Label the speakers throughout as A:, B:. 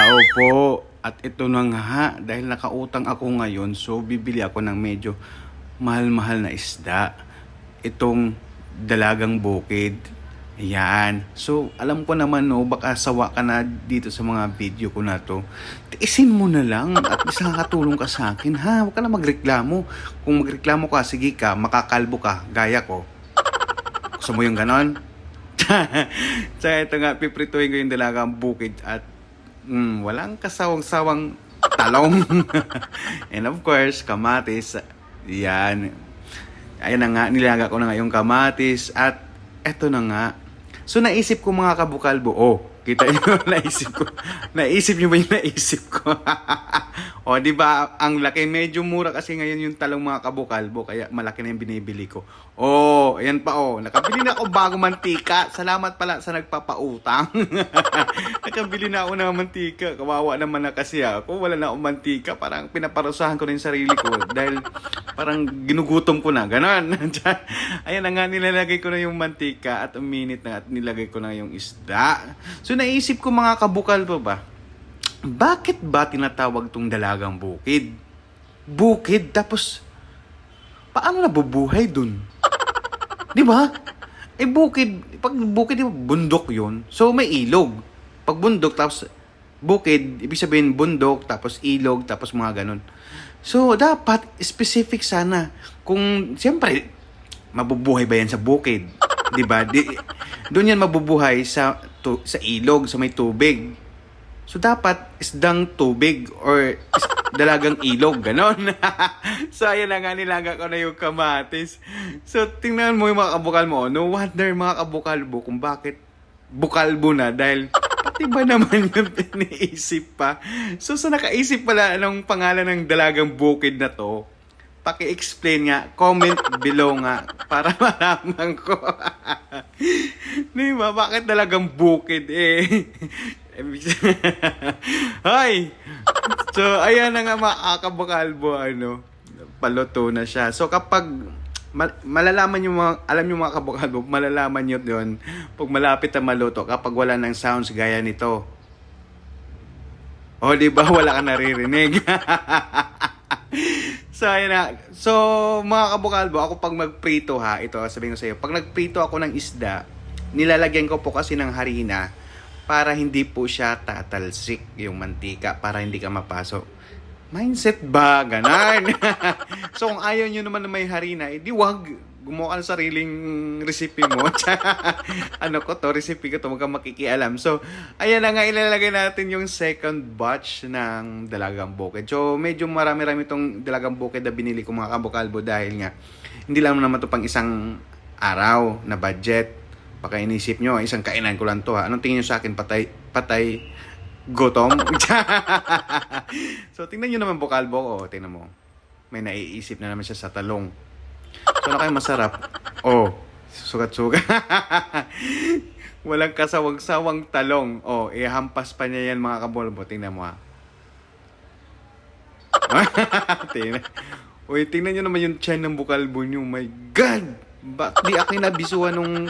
A: Opo. At ito na nga, dahil nakautang ako ngayon, so bibili ako ng medyo mahal-mahal na isda. Itong dalagang bukid. Ayan. So, alam ko naman no, baka sawa ka na dito sa mga video ko na to. Tiisin mo na lang at least nakakatulong ka sa akin, ha? Huwag ka na magreklamo. Kung magreklamo ka, sige ka, makakalbo ka, gaya ko. Gusto mo yung ganon? Tsaka ito nga, piprituhin ko yung dalagang bukid at walang kasawang-sawang talong. And of course, kamatis. Yan. Ayan na nga, nilaga ko na nga yung kamatis at eto na nga. So naisip ko mga kabukalbo, kita niyo naisip ko. Naisip niyo ba yung naisip ko? O, di ba, ang laki, medyo mura kasi ngayon yung talong mga kabukalbo, kaya malaki na yung binibili ko. Ayan pa nakabili na ako bago mantika. Salamat pala sa nagpapautang. Nakabili na ako ng mantika. Kawawa naman na kasi ako, wala na akong mantika. Parang pinaparusahan ko na yung sarili ko dahil parang ginugutom ko na, ganon. Ayan na nga, nilalagay ko na yung mantika at uminit na at nilagay ko na yung isda. So naisip ko mga kabukalbo ba, bakit ba tinatawag tong dalagang bukid? Bukid, tapos paano nabubuhay dun? Di ba? Bukid, pag bukid, di ba, bundok yun. So may ilog. Pag bundok, tapos bukid, ibig sabihin bundok, tapos ilog, tapos mga ganun. So dapat specific sana. Kung, siyempre, mabubuhay ba yan sa bukid? Di ba? Doon yan mabubuhay sa ilog, sa may tubig. So, dapat isdang tubig or dalagang ilog, ganon. So, ayan na nga, nilaga ko na yung kamatis. So, tingnan mo yung mga kabukal mo. No wonder mga kabukalbo kung bakit bukalbo na dahil pati ba naman yung iniisip pa. So, sa nakaisip pala ng pangalan ng dalagang bukid na to, paki-explain nga, comment below nga para malaman ko. Diba? Bakit dalagang bukid Hoy! So, ayan na nga mga kabukalbo, paluto na siya. So, kapag malalaman yung mga, alam yung mga kabukalbo, malalaman nyo yun pag malapit na maluto, kapag wala ng sounds gaya nito. Diba? Wala ka naririnig. So, ayan na. So, mga kabukalbo, ako pag magprito ito, sabihin ko sa iyo, pag nagprito ako ng isda, nilalagyan ko po kasi ng harina para hindi po siya tatalsik yung mantika, para hindi ka mapasok. Mindset ba? Ganon. So, kung ayaw nyo naman na may harina, di wag. Gumawa ka ng sariling recipe mo. Recipe ko to, huwag kang makikialam. So, ayan na nga, ilalagay natin yung second batch ng dalagang bukid. So, medyo marami-rami itong dalagang bukid na binili ko mga kabukalbo dahil nga, hindi lang naman ito pang isang araw na budget. Baka inisip nyo, isang kainan ko lang to ha. Anong tingin nyo sa akin? Patay gutom? So, tingnan nyo naman bukalbo ko. Tingnan mo. May naiisip na naman siya sa talong. So, ano kayo masarap? Sugat-sugat. Walang kasawang-sawang talong. Ihampas pa niya yan mga kabolbo. Tingnan mo ha. Tingnan nyo naman yung tiyan ng bukalbo nyo. My God! Bakit di ako nabisuan nung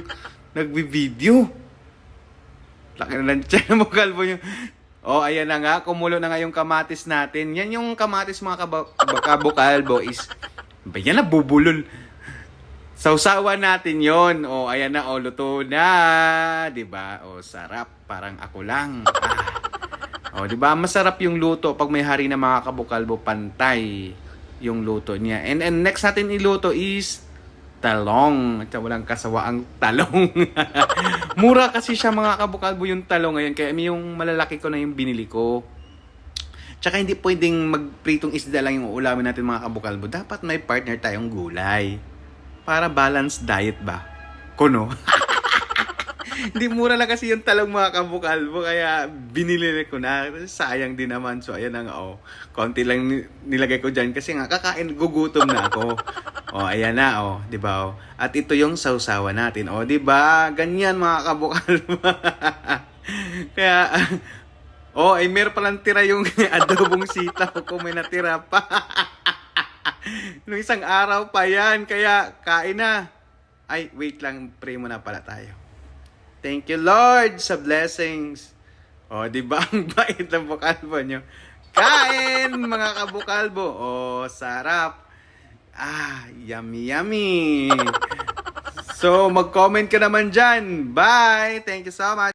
A: nagbi-video? Laki na lang tiyan ng bukalbo nyo. Ayan na nga. Kumulo na nga yung kamatis natin. Yan yung kamatis mga kabukalbo is yan na bubulol. Sausawan natin yon. Ayan na, luto na. Diba? Sarap. Parang ako lang. Diba? Masarap yung luto pag may hari na mga kabukalbo, pantay yung luto niya. And next natin iluto is talong. At walang kasawaang talong. Mura kasi siya mga kabukalbo yung talong ngayon. Kaya yung malalaki ko na yung binili ko. Tsaka hindi pwedeng magpritong isda lang yung ulamin natin mga kabukalbo. Dapat may partner tayong gulay. Para balanced diet ba? Kuno. Hindi mura lang kasi yung talong mga kabukalbo. Kaya binili ko na. Sayang din naman. So ayan na nga konti lang nilagay ko dyan. Kasi nga kakain, gugutom na ako. Ayan na diba At ito yung sausawa natin. Diba? Ganyan mga kabukalbo. Kaya meron palang tira yung adobong sitaw ko. May natira pa. Nung isang araw pa yan. Kaya kain na. Wait lang. Pray muna pala tayo. Thank you, Lord, sa blessings. O, di ba ang bait ng bukalbo nyo? Kain, mga kabukalbo. O, sarap. Yummy, yummy. So, mag-comment ka naman dyan. Bye! Thank you so much.